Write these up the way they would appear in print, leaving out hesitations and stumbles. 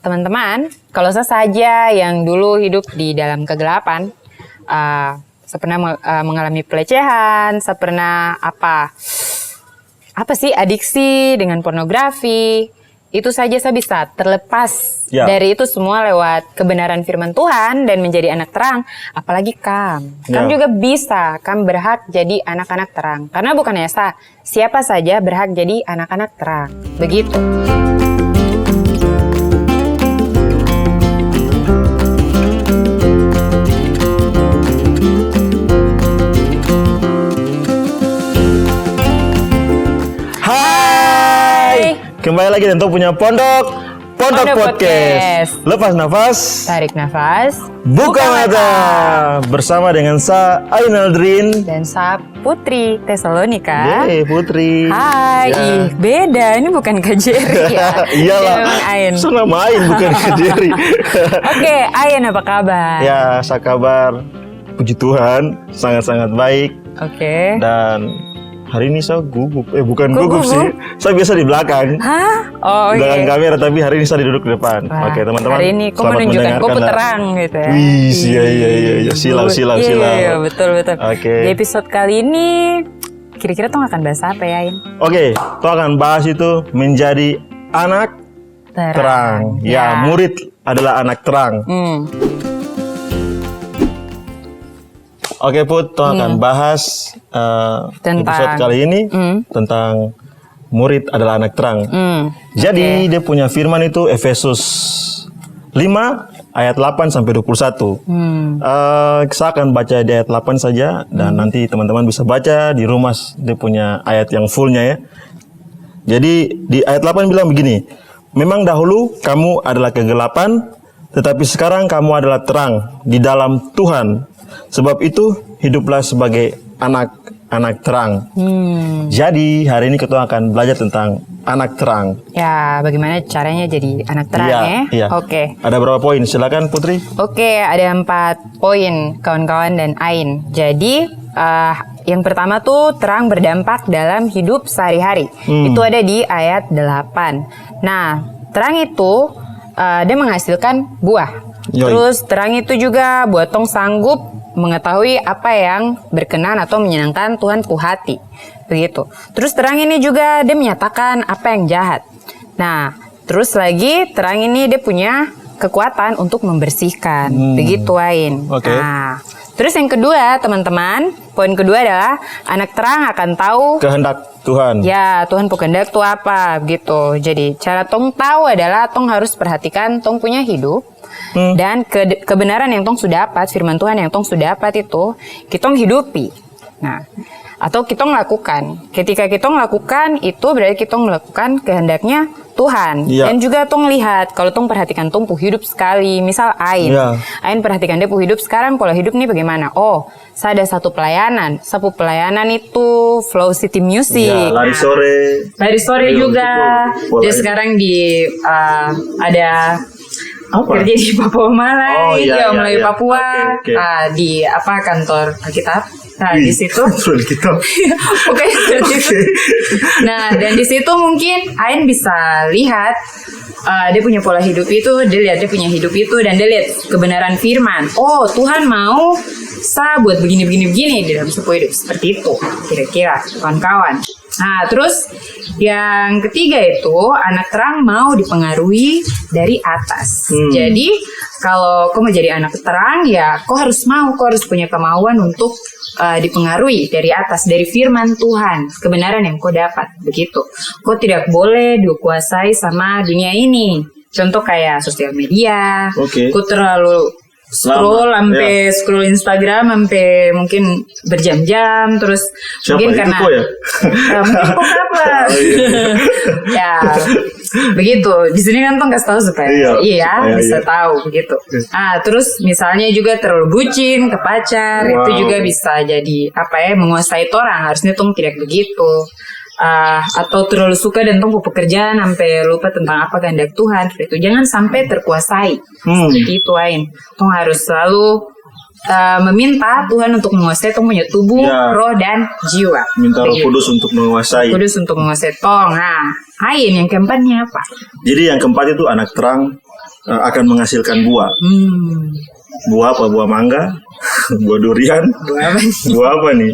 teman-teman, kalau saya saja yang dulu hidup di dalam kegelapan, saya pernah mengalami pelecehan, saya pernah adiksi dengan pornografi. Itu saja saya bisa terlepas dari itu semua lewat kebenaran firman Tuhan dan menjadi anak terang. Apalagi Kam juga bisa, Kam berhak jadi anak-anak terang. Karena bukan hanya saya, siapa saja berhak jadi anak-anak terang. Begitu. Kembali lagi untuk punya Pondok Podcast. Lepas nafas, tarik nafas, buka mata. Bersama dengan saya Ain Aldrin dan saya Putri Tesalonika. Putri. Hai, beda. Ini bukan Kak Jerry ya. Iyalah. Memang Ain. Nama Ain bukan Kak Jerry. Oke, Ain apa kabar? Ya, saya kabar puji Tuhan sangat-sangat baik. Oke. Dan hari ini saya gugup. Bukan gugup sih. Saya biasa di belakang. Hah? Oh, oke. Belakang kamera, tapi hari ini saya duduk di depan. Oke, teman-teman. Hari ini kok menunjukkan kok terang gitu ya. Iya. Silau. Iya, betul. Oke. Di episode kali ini kira-kira Tong akan bahas apa ya, In? Oke, Tong akan bahas itu menjadi anak terang. Ya, murid adalah anak terang. Oke Put, Tong akan bahas episode kali ini tentang murid adalah anak terang. Jadi dia punya firman itu Efesus 5 ayat 8 sampai 21. Saya akan baca di ayat 8 saja dan nanti teman-teman bisa baca di rumah dia punya ayat yang fullnya ya. Jadi di ayat 8 bilang begini, memang dahulu kamu adalah kegelapan, tetapi sekarang kamu adalah terang di dalam Tuhan. Sebab itu hiduplah sebagai anak terang. Jadi hari ini kita akan belajar tentang anak terang. Ya, bagaimana caranya jadi anak terang ya? Iya. Oke. Ada berapa poin? Silakan Putri. Oke, ada 4 poin kawan-kawan dan Ain. Jadi yang pertama tuh terang berdampak dalam hidup sehari-hari. Itu ada di ayat 8. Nah, terang itu dia menghasilkan buah. Terus terang itu juga buat Tong sanggup mengetahui apa yang berkenan atau menyenangkan Tuhan pu hati. Begitu. Terus terang ini juga dia menyatakan apa yang jahat. Nah, terus lagi terang ini dia punya kekuatan untuk membersihkan. Begitu, Ain. Nah, terus yang kedua, teman-teman, poin kedua adalah anak terang akan tahu kehendak Tuhan. Ya, Tuhan pu kehendak itu apa, gitu. Jadi, cara Tong tahu adalah Tong harus perhatikan Tong punya hidup. Dan kebenaran yang Tong sudah dapat, firman Tuhan yang Tong sudah dapat itu, kita hidupi. Nah, atau kita lakukan. Ketika kita lakukan, itu berarti kita melakukan kehendaknya Tuhan. Dan juga Tong lihat, kalau Tong perhatikan Tong pu hidup sekali, misal Ain. Ain perhatikan dia pu hidup sekarang, pola hidup nih bagaimana? Oh, saya ada satu pelayanan. Satu pelayanan itu Flow City Music. Ya, lari sore juga. Dia sekarang di ada kerja di Papua Malay, Melayu Papua. Di kantor Alkitab. Nah, di situ. Oke. Nah, dan di situ mungkin Ain bisa lihat dia punya pola hidup itu, dia lihat dia punya hidup itu, dan dia lihat kebenaran firman. Oh, Tuhan mau saya buat begini di dalam sebuah hidup seperti itu, kira-kira kawan-kawan. Nah, terus yang ketiga itu anak terang mau dipengaruhi dari atas. Jadi kalau kau mau jadi anak terang, ya kau harus punya kemauan untuk dipengaruhi dari atas, dari firman Tuhan, kebenaran yang kau dapat, begitu. Kau tidak boleh dikuasai sama dunia ini. Contoh kayak sosial media. Kau terlalu scroll scroll Instagram sampai mungkin berjam-jam, terus mungkin karena mungkin kok apa ya begitu. Di sini kan Tong kasih tahu supaya bisa tahu begitu. Terus misalnya juga terlalu bucin ke pacar, itu juga bisa jadi menguasai orang. Harusnya Tong tidak begitu. Atau terlalu suka dan Tong pekerjaan sampai lupa tentang apa kehendak Tuhan. Itu jangan sampai terkuasai. Seperti itu, Ain. Tong harus selalu meminta Tuhan untuk menguasai Tong punya tubuh, roh dan jiwa. Minta Roh Kudus untuk menguasai. Kudus untuk menguasai Tong. Nah, Ain yang keempatnya apa? Jadi yang keempat itu anak terang akan menghasilkan buah. Buah apa? Buah mangga, buah durian, buah apa nih?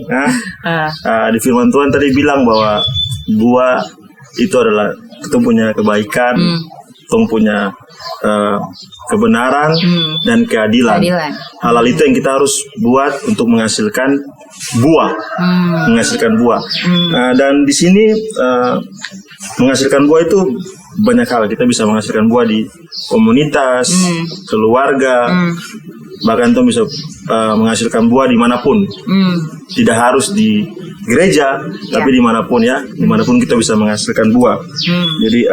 Di firman Tuhan tadi bilang bahwa buah itu adalah kita punya kebaikan, kita punya kebenaran dan keadilan. Hal-hal itu yang kita harus buat untuk menghasilkan buah, dan di sini menghasilkan buah itu banyak hal. Kita bisa menghasilkan buah di komunitas, keluarga, bahkan tuh bisa menghasilkan buah dimanapun. Tidak harus di gereja, tapi dimanapun ya, dimanapun kita bisa menghasilkan buah. Jadi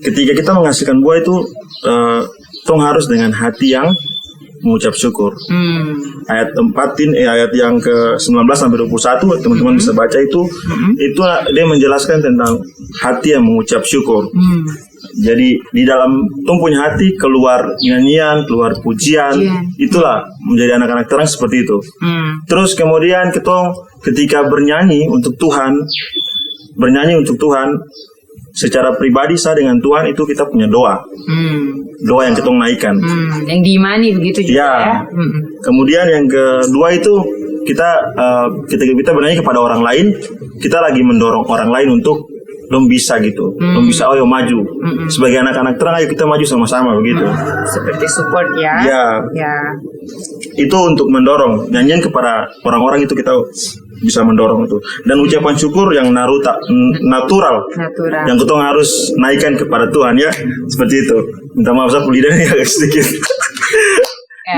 ketika kita menghasilkan buah itu, tong harus dengan hati yang mengucap syukur. Ayat yang ke-19 sampai 21 teman-teman bisa baca itu dia menjelaskan tentang hati yang mengucap syukur. Jadi di dalam tong punya hati keluar nyanyian, keluar pujian, itulah menjadi anak-anak terang seperti itu. Terus kemudian ketika bernyanyi untuk Tuhan secara pribadi saya dengan Tuhan itu kita punya doa yang kita naikkan, yang diimani begitu juga ya. Kemudian yang kedua itu ketika kita bernyanyi kepada orang lain, kita lagi mendorong orang lain untuk dong bisa gitu, dong bisa ayo maju. Sebagai anak-anak terang ayo kita maju sama-sama begitu. Seperti support ya. Ya. Itu untuk mendorong nyanyian kepada orang-orang itu kita bisa mendorong itu. Dan ucapan syukur yang natural. Yang kita harus naikkan kepada Tuhan ya. Seperti itu. Minta maaf saya lidahnya agak sedikit.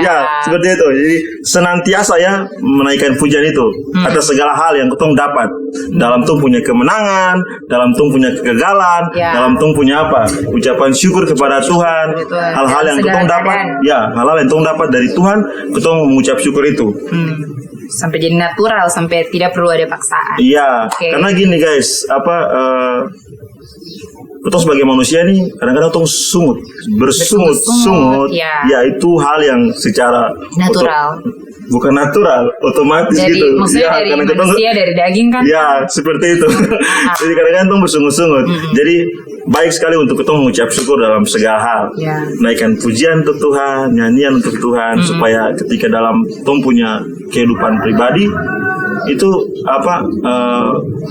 Ya, seperti itu. Jadi senantiasa ya menaikkan pujian itu atas segala hal yang kita dapat. Dalam tuh punya kemenangan, dalam tuh punya kegagalan, dalam tuh punya apa? Ucapan syukur kepada Tuhan. Hal-hal yang kita dapat, hal-hal yang kita dapat dari Tuhan, kita mengucap syukur itu. Sampai jadi natural, sampai tidak perlu ada paksaan. Iya, karena gini guys, kita sebagai manusia nih kadang-kadang bersungut. Ya itu hal yang secara natural. Bukan natural, otomatis dari, gitu. Maksudnya dari manusia, dari daging kan? Ya, seperti itu. Jadi kadang-kadang bersungut-sungut. Jadi baik sekali untuk kita mengucap syukur dalam segala hal. Naikkan pujian untuk Tuhan, nyanyian untuk Tuhan, supaya ketika dalam tong punya kehidupan pribadi itu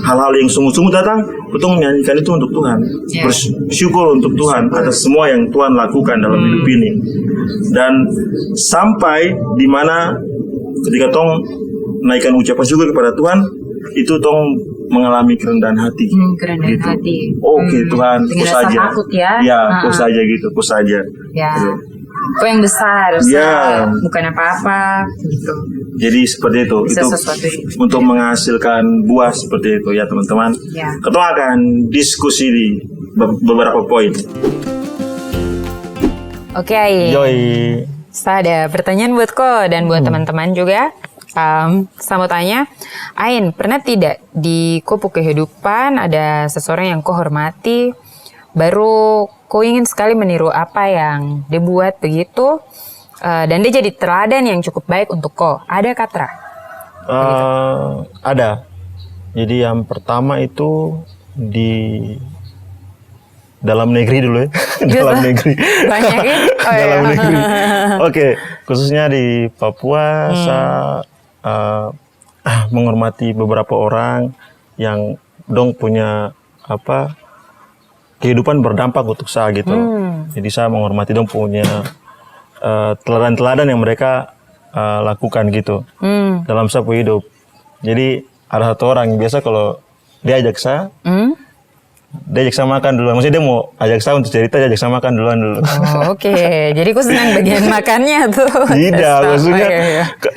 hal-hal yang sungut-sungut datang, kita menyanyikan itu untuk Tuhan, bersyukur untuk Tuhan atas semua yang Tuhan lakukan dalam hidup ini. Dan sampai di mana ketika tong naikkan ucapan syukur kepada Tuhan, itu tong mengalami kerendahan hati. Kerendahan hati. Oke, Tuhan, dengan rasa takut ya. Ya, ku saja gitu, ku saja. Ya. Kau yang besar, bukan apa-apa gitu. Jadi seperti itu. Itu untuk menghasilkan buah seperti itu ya teman-teman. Kita akan diskusi di beberapa poin. Oke. Saya ada pertanyaan buat kau dan buat teman-teman juga. Saya mau tanya, Ain, pernah tidak di kupu kehidupan ada seseorang yang kau hormati, baru kau ingin sekali meniru apa yang dia buat begitu, dan dia jadi teladan yang cukup baik untuk kau? Ada Katra? Ada. Jadi yang pertama itu di dalam negeri dulu ya. Dalam negeri. Banyak ya? Dalam negeri. Oke, khususnya di Papua saya menghormati beberapa orang yang dong punya kehidupan berdampak untuk saya gitu. Jadi saya menghormati dong punya teladan-teladan yang mereka lakukan gitu dalam saya hidup. Jadi ada satu orang biasa kalau dia ajak saya, dia ajak saya makan dulu. Maksudnya dia mau ajak saya untuk cerita, dia ajak saya makan duluan dulu. Oke. Jadi aku senang bagian makannya tuh. Tidak, maksudnya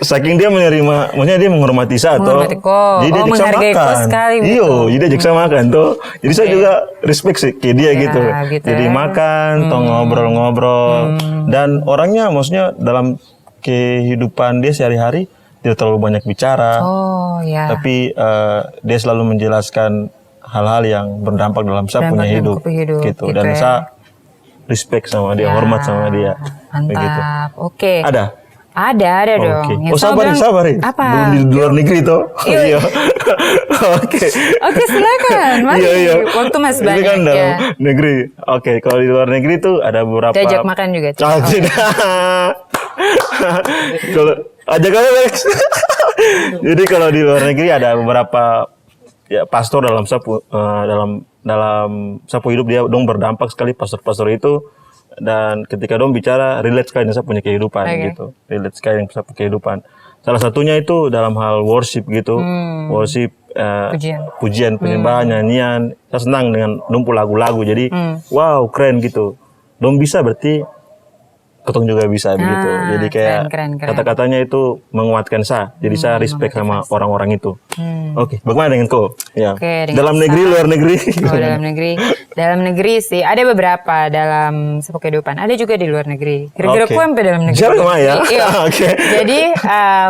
saking dia menerima, maksudnya dia menghormati saya tuh. Jadi dia ajak saya makan. Iya, jadi ajak saya makan tuh. Jadi saya juga respect sih ke dia gitu. Jadi makan, tuh ngobrol-ngobrol. Dan orangnya maksudnya dalam kehidupan dia sehari-hari tidak terlalu banyak bicara. Tapi dia selalu menjelaskan hal-hal yang berdampak dalam saya punya hidup gitu. Dan saya respect sama dia, hormat sama dia. Mantap. Begitu. Oke. Ada Ada dong. Oh, sabar. Apa? Di luar negeri toh. Iya. Oke, silakan. Mari. Iya. Waktu masih banyak. Ini kan dalam negeri. Oke, kalau di luar negeri tuh ada beberapa. Ajak makan juga. Tidak. Kalau ajak aja Lex. Jadi kalau di luar negeri ada beberapa pastor dalam sapu hidup dia dong berdampak sekali pastor-pastor itu. Dan ketika dong bicara relate sekali dengan punya kehidupan gitu, relate sekali dengan kehidupan. Salah satunya itu dalam hal worship gitu, worship, pujian, penyembahan, nyanyian. Saya senang dengan numpuk lagu-lagu. Jadi wow keren gitu. Dong bisa berarti ketong juga bisa begitu. Jadi kayak keren. kata-katanya itu menguatkan saya. Jadi saya respect sama orang-orang itu. Oke, bagaimana dengan kau? Ya. Dalam negeri, luar negeri. Oh, dalam negeri. Dalam negeri sih ada beberapa dalam sebuah kehidupan. Ada juga di luar negeri. Kira-kira aku sampai dalam negeri. Jarang ya. Iya. Jadi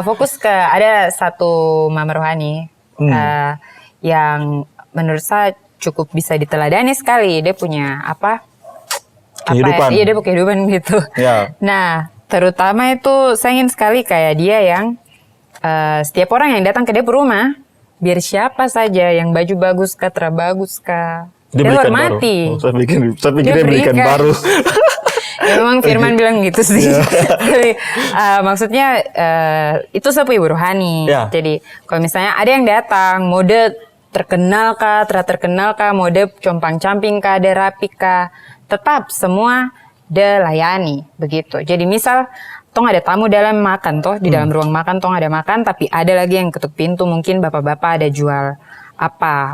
fokus ke ada satu mama rohani yang menurut saya cukup bisa diteladani sekali. Dia punya kehidupan. Iya, dia punya kehidupan gitu. Ya. Nah, terutama itu saya ingin sekali kayak dia yang setiap orang yang datang ke dia rumah, biar siapa saja yang baju bagus kah, terbagus kah, dia hormati. Saya pikir dia berikan baru. Ya, memang Firman bilang gitu sih. Tapi maksudnya itu sapu ibu rohani. Yeah. Jadi kalau misalnya ada yang datang, mode terkenal kah, terkenal kah, mode compang-camping kah, ada rapi kah, tetap semua dilayani begitu. Jadi misal tong ada tamu dalam makan toh, di dalam ruang makan tong ada makan, tapi ada lagi yang ketuk pintu, mungkin bapak-bapak ada jual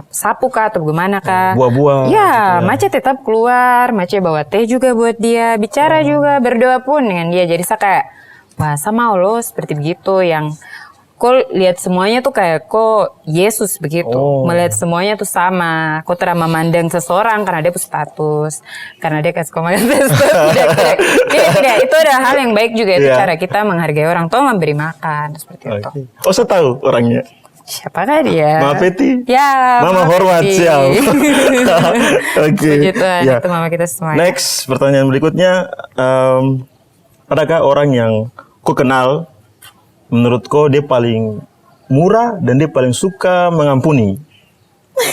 sapu kah atau bagaimana kah, buah-buah ya gitu. Mace tetap keluar, Mace bawa teh juga buat dia, bicara juga, berdoa pun dengan dia. Jadi saya kayak wah sama Allah seperti begitu, yang kok lihat semuanya tuh kayak kok Yesus begitu, melihat semuanya tuh sama, kok tidak memandang seseorang karena dia punya status, karena dia kasih komentar. Tidak, itu ada hal yang baik juga, itu cara kita menghargai orang, toh memberi makan seperti itu. Oh, saya tahu orangnya. Siapakah dia? Mama Peti. Ya, Mama hormat siap. Oke. Itu mama kita semua. Next, pertanyaan berikutnya, adakah orang yang kau kenal, menurut kau dia paling murah dan dia paling suka mengampuni?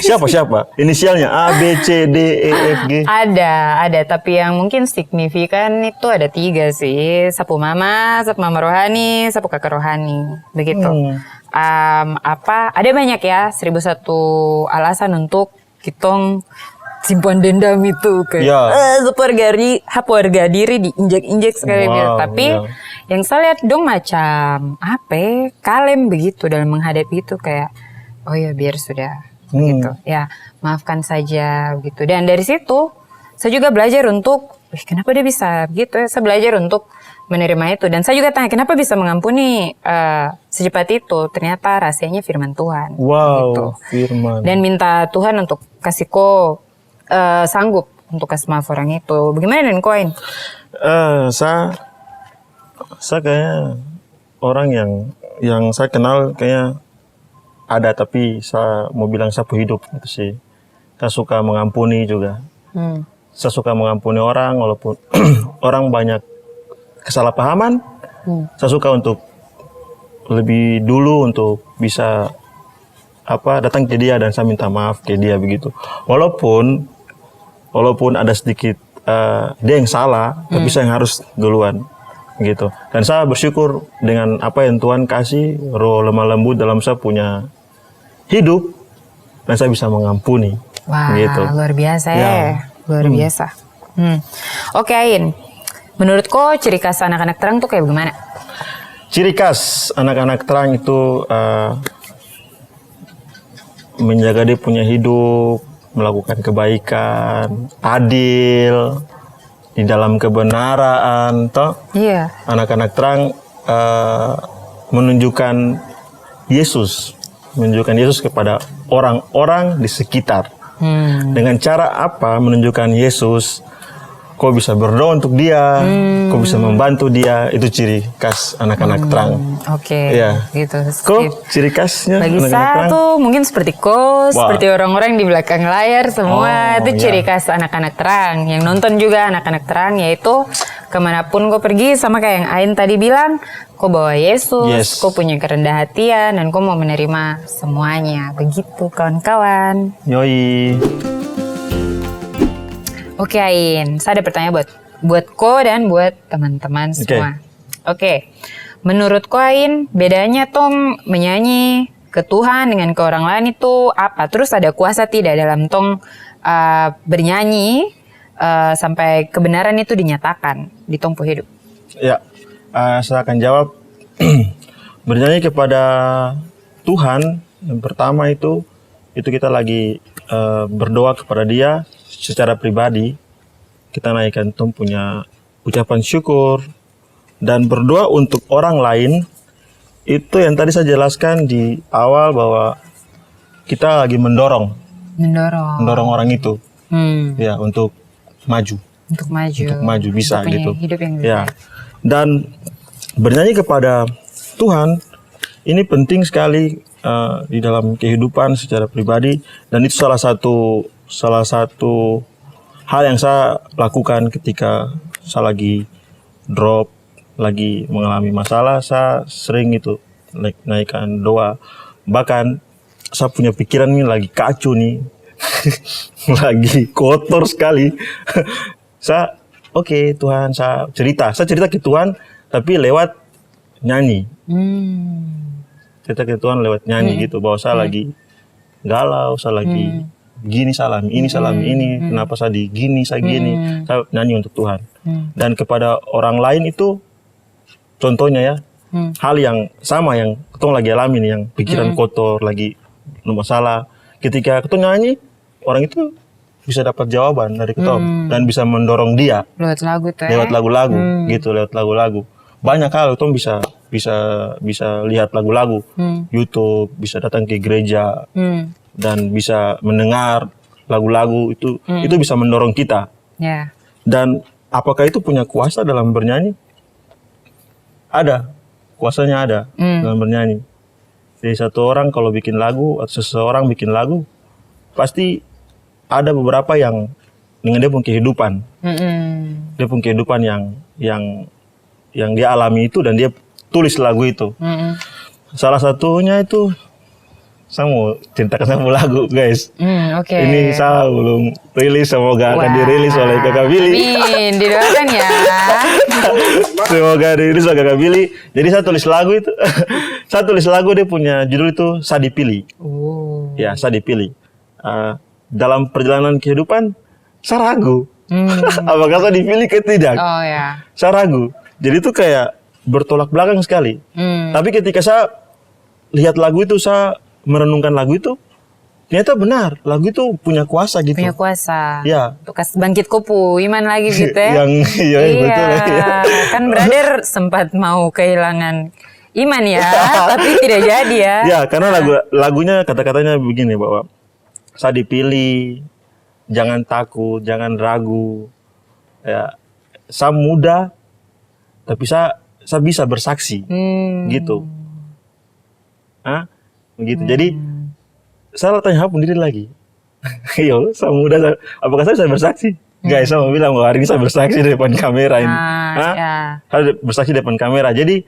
Siapa? Inisialnya A, B, C, D, E, F, G. Ada, tapi yang mungkin signifikan itu ada 3 sih. Sapu mama rohani, sapu kakak rohani, begitu. Ada banyak ya, 1001 alasan untuk kitong simpan dendam itu kayak harga diri diinjak-injak sekali gitu. Tapi yang saya lihat dong macam kalem begitu dalam menghadapi itu, kayak oh ya biar sudah gitu ya, maafkan saja gitu. Dan dari situ saya juga belajar untuk kenapa dia bisa gitu ya. Saya belajar untuk menerima itu, dan saya juga tanya kenapa bisa mengampuni secepat itu. Ternyata rahasianya firman Tuhan. Wow, gitu. Firman. Dan minta Tuhan untuk kasih sanggup untuk kasih maaf orang itu. Bagaimana dengan koin? Saya kayaknya orang yang saya kenal kayaknya ada, tapi saya mau bilang sapu hidup gitu sih. Saya suka mengampuni juga. Saya suka mengampuni orang walaupun orang banyak kesalahpahaman. Saya suka untuk lebih dulu untuk bisa datang ke dia dan saya minta maaf ke dia begitu. Walaupun ada sedikit dia yang salah, tapi saya yang harus duluan gitu. Dan saya bersyukur dengan apa yang Tuhan kasih, roh lemah lembut dalam saya punya hidup, dan saya bisa mengampuni. Wah, gitu. Luar biasa ya. Luar biasa. Oke, Ain. Menurut kau ciri khas anak-anak terang tuh kayak bagaimana? Ciri khas anak-anak terang itu menjaga dia punya hidup, melakukan kebaikan, adil, di dalam kebenaran, toh. Iya. Anak-anak terang menunjukkan Yesus kepada orang-orang di sekitar. Dengan cara apa menunjukkan Yesus? Kau bisa berdoa untuk dia, kau bisa membantu dia, itu ciri khas anak-anak terang. Oke, gitu. Kau ciri khasnya bagi saya tuh mungkin seperti seperti orang-orang di belakang layar semua, itu ciri khas anak-anak terang. Yang nonton juga anak-anak terang, yaitu kemanapun kau pergi, sama kayak yang Ain tadi bilang, kau bawa Yesus, kau punya kerendah hatian, dan kau mau menerima semuanya. Begitu kawan-kawan. Yoi. Oke Ain, saya ada pertanyaan buat kau dan buat teman-teman semua. Oke. Menurut kau Ain, bedanya tong menyanyi ke Tuhan dengan ke orang lain itu apa? Terus ada kuasa tidak dalam tong bernyanyi sampai kebenaran itu dinyatakan di tong hidup? Ya, saya akan jawab. Bernyanyi kepada Tuhan yang pertama itu kita lagi berdoa kepada Dia secara pribadi. Kita naikkan tong punya ucapan syukur dan berdoa untuk orang lain. Itu yang tadi saya jelaskan di awal bahwa kita lagi mendorong orang itu, ya untuk maju bisa gitu, hidup yang ya. Dan bernyanyi kepada Tuhan ini penting sekali di dalam kehidupan secara pribadi, dan itu salah satu hal yang saya lakukan ketika saya lagi drop, lagi mengalami masalah. Saya sering itu naikkan doa. Bahkan saya punya pikiran ini lagi kacau nih, lagi kotor sekali. Saya Tuhan, saya cerita ke Tuhan, tapi lewat nyanyi. Cerita ke Tuhan lewat nyanyi gitu, bahwa saya lagi galau, saya lagi gini, saya alami ini, kenapa saya gini, saya nyanyi untuk Tuhan. Dan kepada orang lain itu contohnya ya, hal yang sama yang ketong lagi alami nih, yang pikiran kotor, lagi masalah. Ketika ketong nyanyi, orang itu bisa dapat jawaban dari ketong dan bisa mendorong dia lewat lagu-lagu gitu, lewat lagu-lagu. Banyak hal ketong bisa lihat lagu-lagu YouTube, bisa datang ke gereja dan bisa mendengar lagu-lagu itu bisa mendorong kita. Dan apakah itu punya kuasa dalam bernyanyi? Ada, kuasanya ada dalam bernyanyi. Jadi satu orang kalau bikin lagu, atau seseorang bikin lagu, pasti ada beberapa yang dengan dia punya kehidupan. Dia punya kehidupan yang dia alami itu, dan dia tulis lagu itu. Salah satunya itu, saya mau ceritakan satu lagu guys. Ini saya belum rilis, semoga akan dirilis oleh Kakak Billy. Amin, didoakan ya. Semoga dirilis oleh Kakak Billy. Jadi saya tulis lagu itu. Saya tulis lagu, dia punya judul itu Saya Dipilih. Ya, Saya Dipilih. Dalam perjalanan kehidupan, saya ragu. Apakah saya dipilih ke tidak? Saya ragu. Jadi itu kayak bertolak belakang sekali. Tapi ketika saya lihat lagu itu, saya merenungkan lagu itu, ternyata benar, lagu itu punya kuasa gitu. Punya kuasa. Ya. Untuk bangkit kopu, iman lagi gitu ya. Iya, betul ya. Kan brother sempat mau kehilangan iman ya, tapi tidak jadi ya. Ya, karena lagunya kata-katanya begini, bahwa saya dipilih, jangan takut, jangan ragu. Ya, saya muda, tapi saya bisa bersaksi, gitu. Begitu. Jadi saya tanya pun diri lagi. Yo, saya muda, apakah saya bisa bersaksi? Guys, saya mau bilang bahwa hari ini saya bersaksi di depan kamera ini. Saya bersaksi di depan kamera. Jadi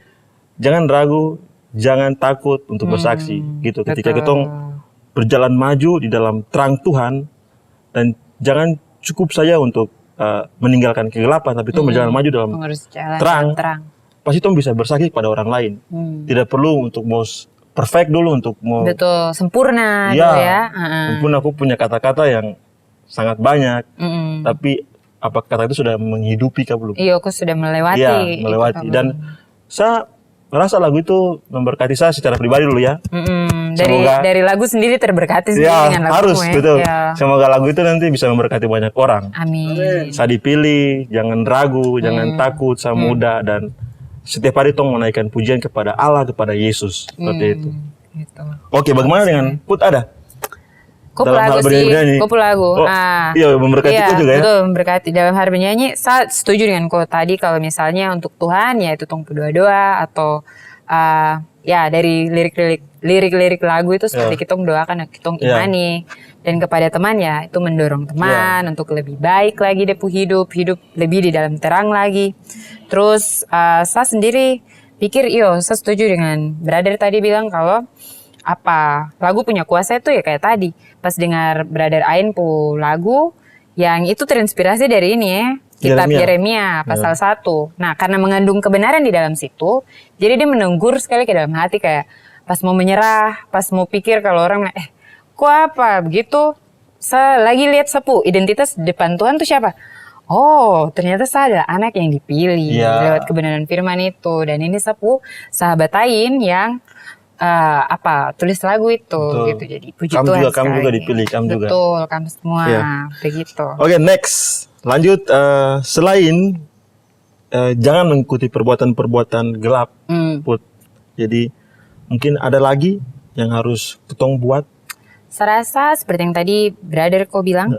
jangan ragu, jangan takut untuk bersaksi, gitu. Ketika kita berjalan maju di dalam terang Tuhan, dan jangan cukup saja untuk meninggalkan kegelapan, tapi itu berjalan maju dalam terang. Pasti itu bisa bersaksi kepada orang lain. Tidak perlu untuk mau perfect dulu, untuk mau sempurna ya, gitu ya. Sempurna. Aku punya kata-kata yang sangat banyak, tapi apa kata itu sudah menghidupi kah belum? Iya, aku sudah melewati. Iya, melewati. Dan saya merasa lagu itu memberkati saya secara pribadi dulu ya. Dari lagu sendiri terberkati sendiri dengan lagu harus, ya. betul. Ya. Semoga lagu itu nanti bisa memberkati banyak orang. Amin. Saya dipilih, jangan ragu, jangan takut, saya muda, dan setiap hari tong menaikkan pujian kepada Allah, kepada Yesus. Seperti itu. Gitu. Oke, bagaimana dengan Put ada? Kopu lagu sih, kopu lagu. Iya, memberkati itu juga ya. Betul, memberkati. Dalam hal bernyanyi, saya setuju dengan kau tadi, kalau misalnya untuk Tuhan, ya itu tong doa-doa, atau ya dari lirik-lirik lirik-lirik lagu itu seperti kitong doakan, kitong imani. Dan kepada teman ya, itu mendorong teman untuk lebih baik lagi dia hidup lebih di dalam terang lagi. Terus saya sendiri pikir, saya setuju dengan brother tadi bilang kalau lagu punya kuasa itu ya kayak tadi. Pas dengar brother Ain pu lagu, yang itu terinspirasi dari ini ya. Kitab Yeremia pasal 1. Nah, karena mengandung kebenaran di dalam situ, jadi dia menenggur sekali ke dalam hati kayak pas mau menyerah, pas mau pikir kalau orang kok apa begitu? Saya lagi lihat sapu identitas depan Tuhan tuh siapa? Oh, ternyata saya adalah anak yang dipilih lewat kebenaran firman itu. Dan ini sapu sahabat Ain yang tulis lagu itu. Betul. Gitu. Jadi puji Tuhan sekali. Kamu juga dipilih, kamu juga. Betul, kamu semua begitu. Oke, next. Lanjut, selain jangan mengikuti perbuatan-perbuatan gelap, Put. Jadi mungkin ada lagi yang harus kitong buat. Saya rasa seperti yang tadi brother kau bilang,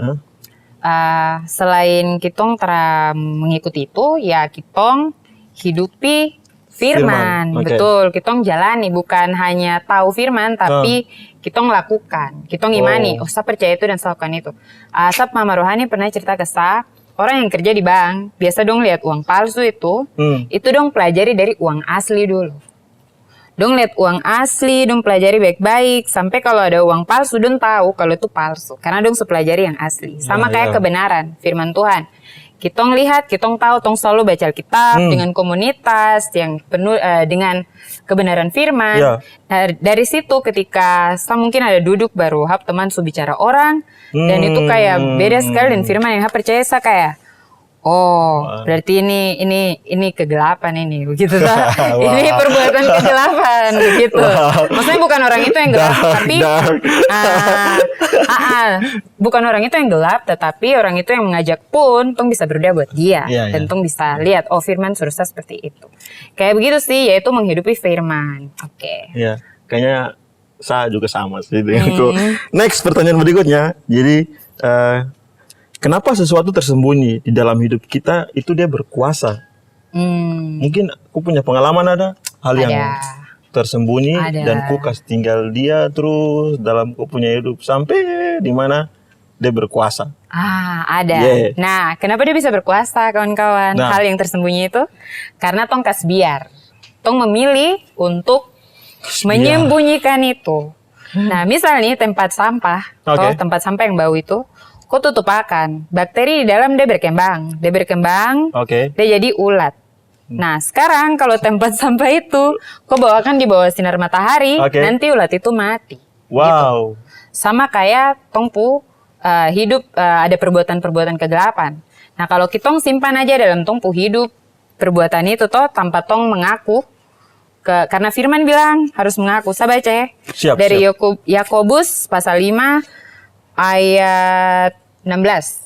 selain kitong mengikuti itu, ya kitong hidupi firman. Okay. Betul, kitong jalani, bukan hanya tahu firman, tapi kitong lakukan, kitong imani. Saya percaya itu dan saya lakukan itu. Asap Mama Rohani pernah cerita ke saya, orang yang kerja di bank, biasa dong lihat uang palsu itu dong pelajari dari uang asli dulu. Dong lihat uang asli, dong pelajari baik-baik, sampai kalau ada uang palsu, dong tahu kalau itu palsu. Karena dong pelajari yang asli. Sama kayak kebenaran, firman Tuhan. Kitong lihat, kitong tahu, tong selalu baca Alkitab dengan komunitas yang penuh dengan kebenaran firman. Dari situ ketika saya mungkin ada duduk baru teman bicara orang, dan itu kayak beda sekali dengan firman yang percaya saya kayak, berarti ini kegelapan ini begitu lah. Ini perbuatan kegelapan begitu. Maksudnya bukan orang itu yang gelap, tapi bukan orang itu yang gelap, tetapi orang itu yang mengajak pun tong bisa berdoa buat dia dan tong bisa lihat firman suruh seperti itu. Kayak begitu sih, yaitu menghidupi firman. Oke. Iya, kayaknya saya juga sama sih denganku. Next, pertanyaan berikutnya. Jadi kenapa sesuatu tersembunyi di dalam hidup kita itu dia berkuasa? Mungkin aku punya pengalaman ada hal yang tersembunyi dan ku kasih tinggal dia terus dalam ku punya hidup sampai di mana dia berkuasa. Ada. Nah, kenapa dia bisa berkuasa, kawan-kawan? Hal yang tersembunyi itu karena tong kas biar. Tong memilih untuk menyembunyikan itu. Nah, misalnya tempat sampah, tempat sampah yang bau itu, kau tutup akan bakteri di dalam dia berkembang, dia jadi ulat. Nah sekarang kalau tempat sampah itu kau bawakan di bawah sinar matahari, nanti ulat itu mati. Wow. Gitu. Sama kayak tongpu hidup ada perbuatan-perbuatan kegelapan. Nah kalau kitong simpan aja dalam tongpu hidup perbuatan itu tanpa tong mengaku, karena firman bilang harus mengaku. Saya baca ya dari Yakobus pasal 5 ayat 16.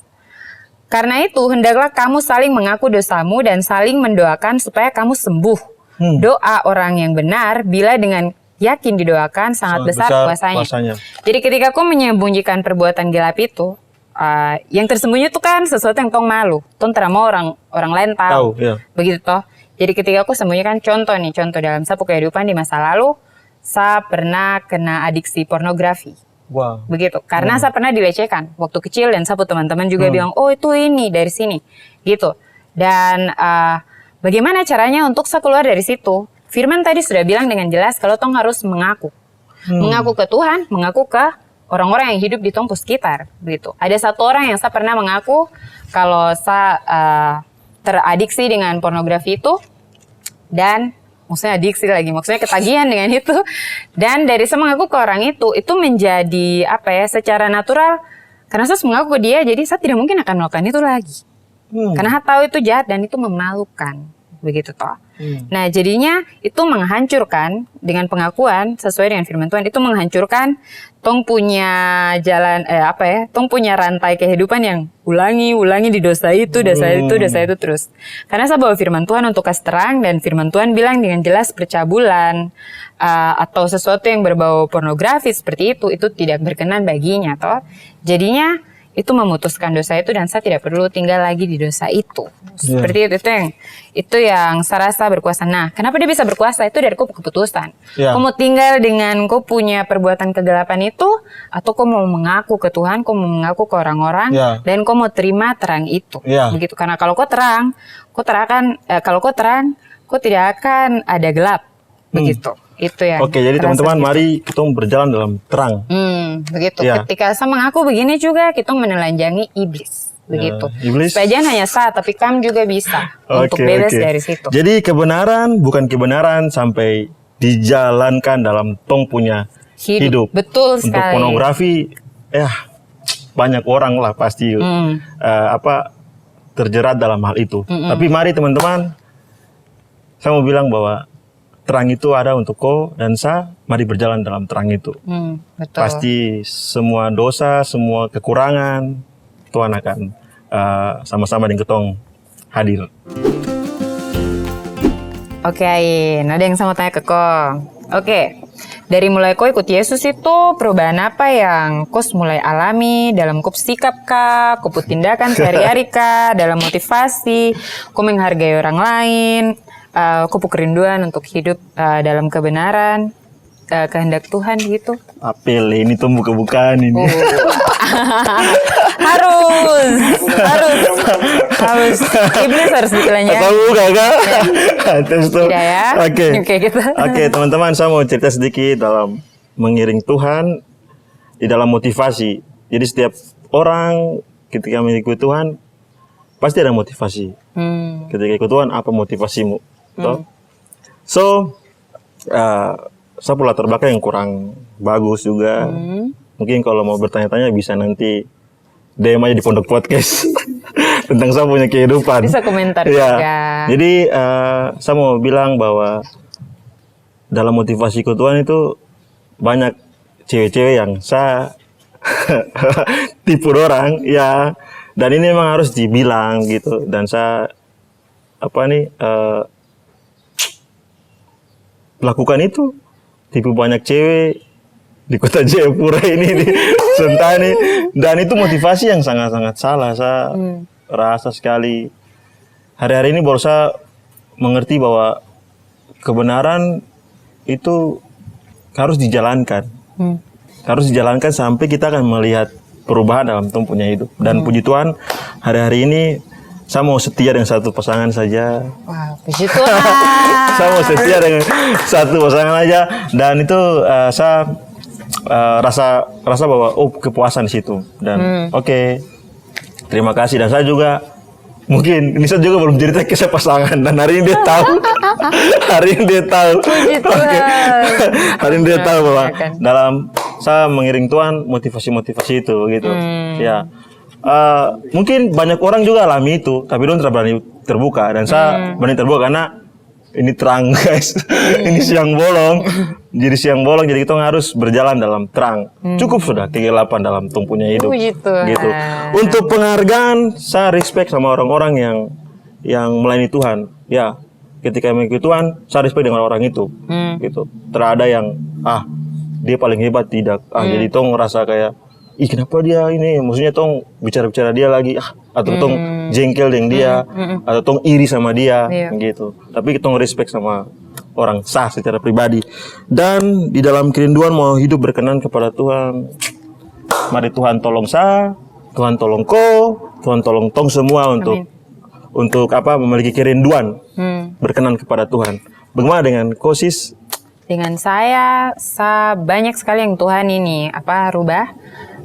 Karena itu hendaklah kamu saling mengaku dosamu dan saling mendoakan supaya kamu sembuh. Doa orang yang benar bila dengan yakin didoakan sangat besar kuasanya. Jadi ketika kau menyembunyikan perbuatan gelap itu, yang tersembunyi itu kan sesuatu yang tong malu, tong tidak mau orang lain tahu. Begitu toh. Jadi ketika aku sembunyikan, contoh dalam sapu kehidupan di masa lalu, saya pernah kena adiksi pornografi. Wow. Begitu, karena saya pernah dilecehkan waktu kecil dan sapu teman-teman juga bilang, itu ini dari sini, gitu. Dan bagaimana caranya untuk saya keluar dari situ? Firman tadi sudah bilang dengan jelas kalau tong harus mengaku, mengaku ke Tuhan, mengaku ke orang-orang yang hidup di tong sekitar, begitu. Ada satu orang yang saya pernah mengaku kalau saya teradiksi dengan pornografi itu dan maksudnya adiksi lagi, maksudnya ketagihan dengan itu. Dan dari saya mengaku ke orang itu menjadi secara natural, karena saya mengaku ke dia, jadi saya tidak mungkin akan melakukan itu lagi. Karena saya tahu itu jahat dan itu memalukan, begitu toh. Nah jadinya itu menghancurkan dengan pengakuan sesuai dengan firman Tuhan, itu menghancurkan tong punya jalan tong punya rantai kehidupan yang ulangi di dosa itu terus. Karena saya bawa firman Tuhan untuk kasih terang, dan firman Tuhan bilang dengan jelas percabulan atau sesuatu yang berbau pornografi seperti itu tidak berkenan baginya toh. Jadinya itu memutuskan dosa itu dan saya tidak perlu tinggal lagi di dosa itu. Seperti itu yang saya rasa berkuasa. Nah, kenapa dia bisa berkuasa? Itu dari keputusan. Kau mau tinggal dengan kau punya perbuatan kegelapan itu, atau kau mau mengaku ke Tuhan, kau mau mengaku ke orang-orang, dan kau mau terima terang itu. Begitu. Karena kalau kau terang, kalau kau terang, kau tidak akan ada gelap. Begitu. Itu ya. Oke, jadi teman-teman mari kita berjalan dalam terang. Begitu. Ketika saya mengaku begini juga, kita menelanjangi iblis. Begitu. Iblis. Supaya jangan hanya saya, tapi kamu juga bisa untuk bebas dari situ. Jadi kebenaran bukan kebenaran sampai dijalankan dalam tong punya hidup. Betul sekali. Untuk pornografi, banyak orang lah pasti terjerat dalam hal itu. Tapi mari teman-teman, saya mau bilang bahwa terang itu ada untuk kau dan saya, mari berjalan dalam terang itu. Betul. Pasti semua dosa, semua kekurangan, Tuhan akan sama-sama dengan ketong hadir. Oke, ada yang saya mau tanya ke kau. Oke, dari mulai kau ikut Yesus itu, perubahan apa yang kau mulai alami dalam kau sikap kah, kau tindakan sehari-hari kah, dalam motivasi, kau menghargai orang lain, kau kerinduan untuk hidup dalam kebenaran, kehendak Tuhan gitu. Apel ini tuh buka-bukaan ini. harus iblis harus ditelanjangi. Tahu kakak? Tidak ya. Oke, teman-teman, saya mau cerita sedikit dalam mengiring Tuhan di dalam motivasi. Jadi setiap orang ketika mengikuti Tuhan pasti ada motivasi. Ketika ikut Tuhan, apa motivasimu? So, saya pula latar belakang yang kurang bagus juga. Mungkin kalau mau bertanya-tanya bisa nanti DM aja di Pondok Podcast tentang saya punya kehidupan. Bisa komentar juga. Jadi saya mau bilang bahwa dalam motivasi ke Tuhan itu banyak cewek-cewek yang saya tipu orang, ya. Dan ini memang harus dibilang gitu. Dan saya lakukan itu, tipu banyak cewek di kota Jayapura ini, di Sentani, dan itu motivasi yang sangat-sangat salah. Saya rasa sekali hari-hari ini baru saya mengerti bahwa kebenaran itu harus dijalankan, sampai kita akan melihat perubahan dalam punya hidup. Dan puji Tuhan, hari-hari ini saya mau setia dengan satu pasangan saja. Wah, puji Tuhan. Saya mau setia dengan satu pasangan aja, dan itu saya rasa bahwa kepuasan di situ. Dan oke, terima kasih. Dan saya juga mungkin ini saya juga belum cerita ke saya pasangan, dan hari ini dia tahu. Hari ini dia tahu bahwa dalam saya mengiring Tuhan motivasi itu gitu. Ya. Mungkin banyak orang juga alami itu, tapi dia tidak berani terbuka, dan saya berani terbuka karena ini terang, guys. Ini siang bolong. Jadi kita harus berjalan dalam terang. Cukup sudah kegelapan dalam tumpunya hidup. Gitu. Untuk penghargaan, saya respect sama orang-orang yang melayani Tuhan. Ya, ketika mengikuti Tuhan, saya respect dengan orang itu. Gitu. Terada yang dia paling hebat, tidak. Jadi tong ngerasa kayak, kenapa dia ini? Maksudnya tong bicara-bicara dia lagi, atau tong jengkel dengan dia, atau tong iri sama dia, gitu. Tapi tong respect sama orang sah secara pribadi. Dan di dalam kerinduan mau hidup berkenan kepada Tuhan, mari Tuhan tolong saya, Tuhan tolong Tuhan tolong tong semua untuk memiliki kerinduan berkenan kepada Tuhan. Bagaimana dengan Kosis? Dengan saya banyak sekali yang Tuhan ini rubah.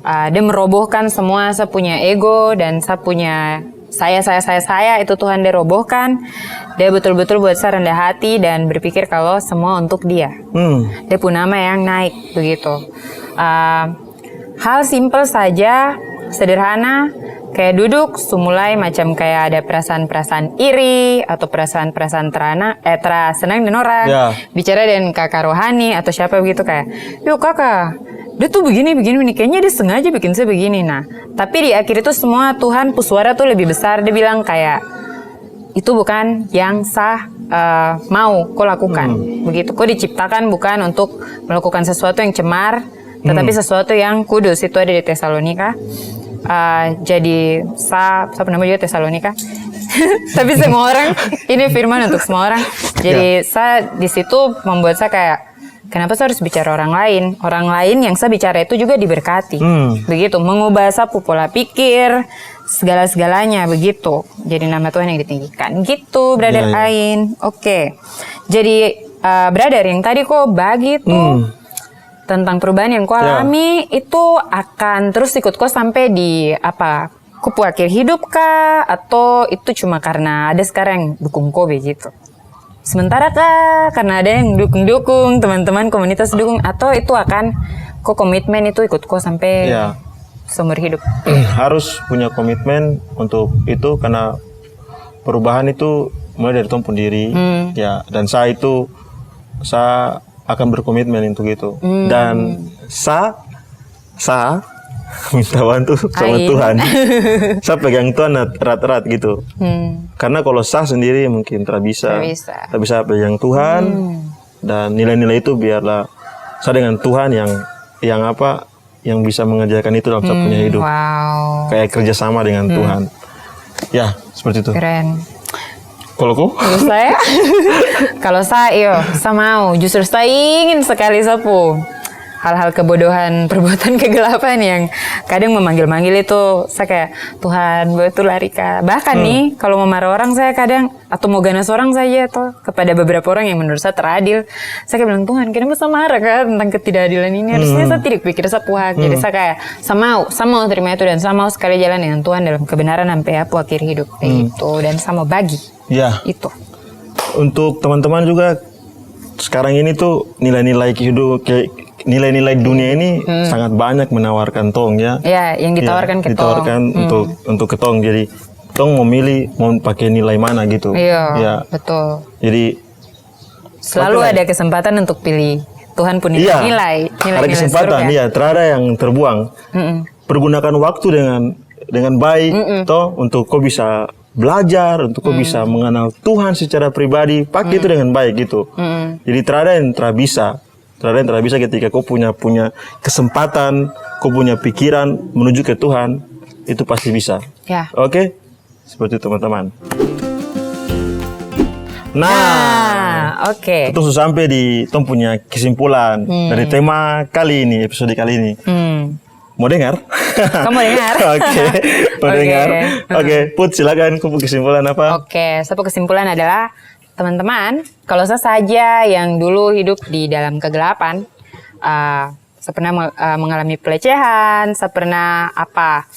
Dia merobohkan semua saya punya ego dan saya punya saya itu Tuhan dia robohkan. Dia betul-betul buat saya rendah hati dan berpikir kalau semua untuk dia. Dia punya nama yang naik begitu. Hal simple saja, sederhana, kayak duduk semulai macam kayak ada perasaan-perasaan iri atau perasaan-perasaan senang dan orang bicara dengan kakak rohani atau siapa begitu kayak, yuk kakak, dia tuh begini, kayaknya dia sengaja bikin saya begini. Nah, tapi di akhir itu semua Tuhan suara tuh lebih besar. Dia bilang kayak, itu bukan yang sah mau kau lakukan. Begitu, kau diciptakan bukan untuk melakukan sesuatu yang cemar, tetapi sesuatu yang kudus. Itu ada di Tesalonika. jadi saya pernah juga Tesalonika. Tapi semua orang, ini firman untuk semua orang. Jadi saya di situ membuat saya kayak, kenapa saya harus bicara orang lain? Orang lain yang saya bicara itu juga diberkati. Begitu, mengubah saya pola pikir, segala-segalanya begitu. Jadi nama Tuhan yang ditinggikan. Gitu, brother Ain. Oke. Jadi, brother yang tadi kok bagi tuh tentang perubahan yang kau alami, itu akan terus ikut kau sampai di apa? Kupu akhir hidup kah? Atau itu cuma karena ada sekarang yang dukung kau begitu? Sementara kah karena ada yang dukung-dukung, teman-teman komunitas dukung, atau itu akan kok komitmen itu ikut kok sampai seumur hidup? Harus punya komitmen untuk itu, karena perubahan itu mulai dari Tuhan pun diri, ya. Dan saya akan berkomitmen untuk itu. Dan saya minta bantu sama Tuhan. Saya pegang Tuhan erat-erat gitu. Karena kalau saya sendiri mungkin tak bisa. Tapi saya pegang Tuhan, dan nilai-nilai itu biarlah saya dengan Tuhan yang bisa mengerjakan itu dalam saya punya hidup. Kayak kerjasama dengan Tuhan. Ya, seperti itu. Keren. Kalau kau? Kalau saya mau. Justru saya ingin sekali sapu hal-hal kebodohan, perbuatan kegelapan yang kadang memanggil-manggil itu, saya kayak, Tuhan, betul lari kah. Bahkan nih, kalau mau marah orang saya kadang, atau mau ganas orang saja tuh, kepada beberapa orang yang menurut saya teradil, saya kayak bilang, Tuhan, kenapa saya marah kah tentang ketidakadilan ini? Harusnya saya tidak pikir saya puas. Jadi saya kayak, saya mau terima itu, dan saya mau sekali jalan dengan Tuhan dalam kebenaran sampai akhir hidup. Itu, dan saya mau bagi. Ya. Itu. Untuk teman-teman juga, sekarang ini tuh nilai-nilai kehidupan, nilai-nilai dunia ini sangat banyak menawarkan tong ya. Ya, yang ditawarkan ke tong. Ditawarkan untuk ke tong. Jadi tong memilih mau pakai nilai mana gitu. Iya, betul. Jadi selalu ada kesempatan untuk pilih. Tuhan pun nilai. Ada kesempatan, terada yang terbuang. Pergunakan waktu dengan baik toh, untuk kau bisa belajar, untuk kau bisa mengenal Tuhan secara pribadi. Pakai itu dengan baik gitu. Jadi terada yang bisa ketika kau punya kesempatan, kau punya pikiran menuju ke Tuhan, itu pasti bisa. Oke? Seperti itu teman-teman. Oke. Itu sudah sampai di Tom punya kesimpulan dari tema kali ini, episode kali ini. Mau dengar? Kamu mau dengar? Oke, mau dengar. Oke, Put, silakan. Kau kesimpulan apa? Oke, satu kesimpulan adalah, teman-teman, kalau saya saja yang dulu hidup di dalam kegelapan, saya pernah mengalami pelecehan, saya pernah apa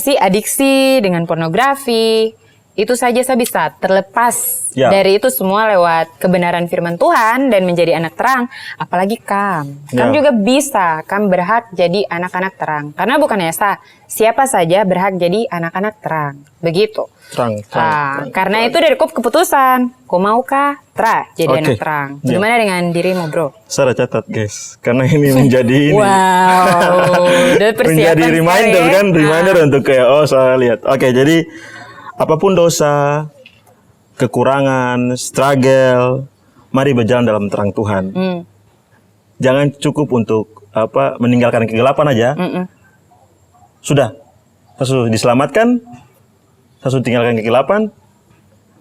sih, adiksi dengan pornografi, itu saja saya bisa terlepas dari itu semua lewat kebenaran firman Tuhan dan menjadi anak terang. Apalagi kamu juga bisa, kamu berhak jadi anak-anak terang. Karena bukan hanya siapa saja berhak jadi anak-anak terang. Begitu. Terang. Karena itu dari keputusan. Kau maukah jadi anak terang? Gimana dengan dirimu, bro? Saya catat, guys. Karena ini menjadi menjadi reminder kan, reminder untuk kayak saya lihat. Oke, jadi apapun dosa, kekurangan, struggle, mari berjalan dalam terang Tuhan. Jangan cukup untuk meninggalkan kegelapan aja. Sudah diselamatkan, sudah tinggalkan kegelapan,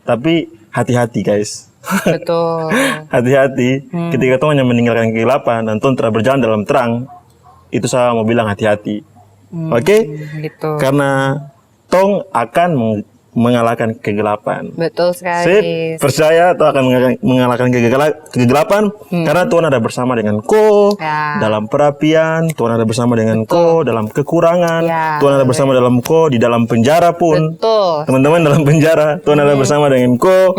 tapi hati-hati guys. Betul. Hati-hati. Ketika Tuhan hanya meninggalkan kegelapan dan Tuhan telah berjalan dalam terang, itu saya mau bilang hati-hati. Oke? Gitu. Karena Tong akan mengalahkan kegelapan. Betul sekali. Sip, percaya Tuhan akan mengalahkan kegelapan karena Tuhan ada bersama dengan ko dalam perapian, Tuhan ada bersama dengan ko dalam kekurangan, Tuhan ada bersama dalam ko di dalam penjara pun. Teman-teman dalam penjara, Tuhan ada bersama dengan ko.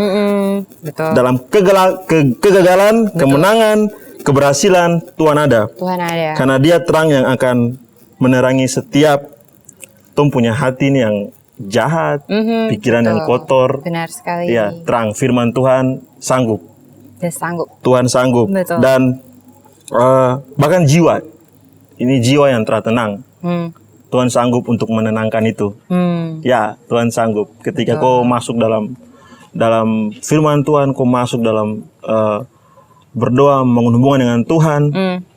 Dalam kegagalan, kemenangan, keberhasilan, Tuhan ada. Karena Dia terang yang akan menerangi setiap Tuhan punya hati ini yang jahat, pikiran yang kotor. Benar sekali. Ya, terang firman Tuhan sanggup. Tuhan sanggup. Betul. Dan bahkan jiwa. Ini jiwa yang telah tenang. Tuhan sanggup untuk menenangkan itu. Ya, Tuhan sanggup. Ketika kau masuk dalam firman Tuhan, kau masuk dalam berdoa, menghubungkan dengan Tuhan,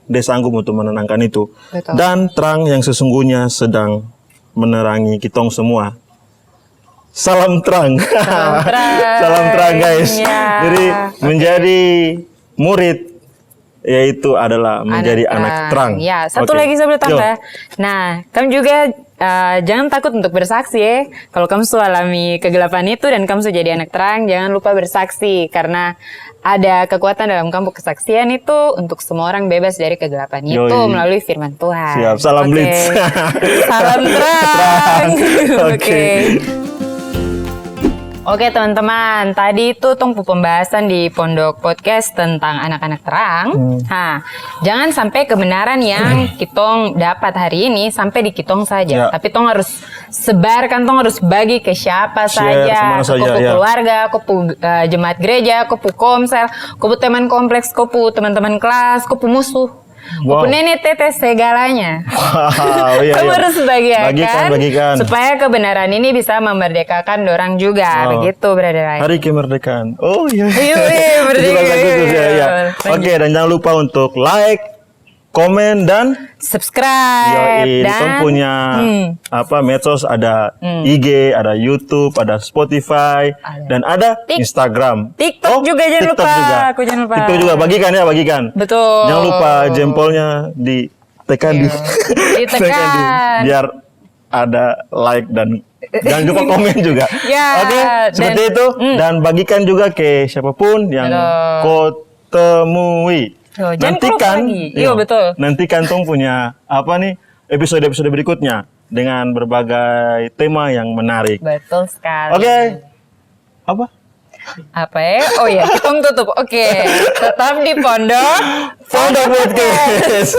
Dia sanggup untuk menenangkan itu. Dan terang yang sesungguhnya sedang menerangi kitong semua. Salam terang. Salam terang. Salam terang guys. Ya. Jadi menjadi murid yaitu adalah menjadi anak terang. Ya, satu lagi saya boleh tambah. Nah, kamu juga jangan takut untuk bersaksi ya. Kalau kamu sudah alami kegelapan itu dan kamu sudah jadi anak terang, jangan lupa bersaksi karena ada kekuatan dalam kamu kesaksian itu untuk semua orang bebas dari kegelapan itu melalui firman Tuhan. Siap, salam blitz. Salam terang. Oke. Oke teman-teman, tadi itu tunggu pembahasan di Pondok Podcast tentang anak-anak terang. Nah, jangan sampai kebenaran yang kitong dapat hari ini sampai di kitong saja. Tapi tong harus sebarkan, tong harus bagi ke siapa saja. Ke keluarga, ke jemaat gereja, ke komsel, ke teman kompleks, ke teman-teman kelas, ke musuh. Wow. Nenek teteh segalanya. Wow, kamu harus bagikan supaya kebenaran ini bisa memerdekakan dorang juga. Begitu brother. Hari kemerdekaan. Oh iya. Merdeka. Oke, dan jangan lupa untuk like, komen dan subscribe. Dan kita punya medsos, ada IG, ada YouTube, ada Spotify, dan ada Instagram. TikTok juga jangan lupa. TikTok juga bagikan. Betul. Jangan lupa jempolnya ditekan ditekan biar ada like dan jangan lupa komen juga. Oke, seperti itu dan bagikan juga ke siapapun yang kau temui. Nantikan tong punya episode berikutnya dengan berbagai tema yang menarik. Betul sekali. Oke. Apa ya? Oh ya, kita tutup. Oke. Tetap di Pondok Podcast.